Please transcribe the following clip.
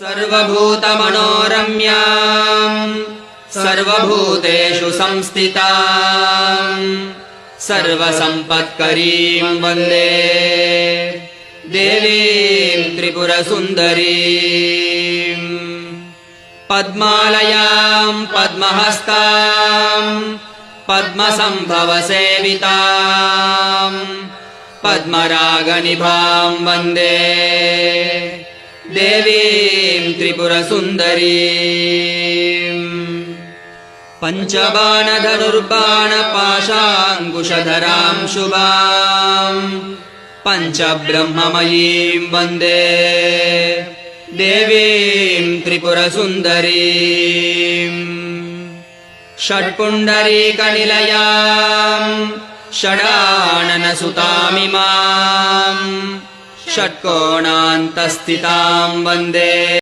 सर्वभूतमनोरम्याम् सर्वभूतेषु संस्थिताम् सर्वसम्पत्करीम् वन्दे देवीम् त्रिपुरसुन्दरीम्। पद्मालयाम् पद्महस्ताम् पद्मसम्भवसेविताम् पद्मरागनिभाम् वन्दे देवीम् त्रिपुरसुन्दरीम्। पञ्चबाणधनुर्बाणपाशाङ्कुशधराम् शुभाम् पञ्चब्रह्ममयीम् वन्दे देवीम् त्रिपुरसुन्दरीम्। षट्पुण्डरीकनिलयाम् षडाननसुतामिमाम् षट्कोणान्तस्थिताम् वन्दे।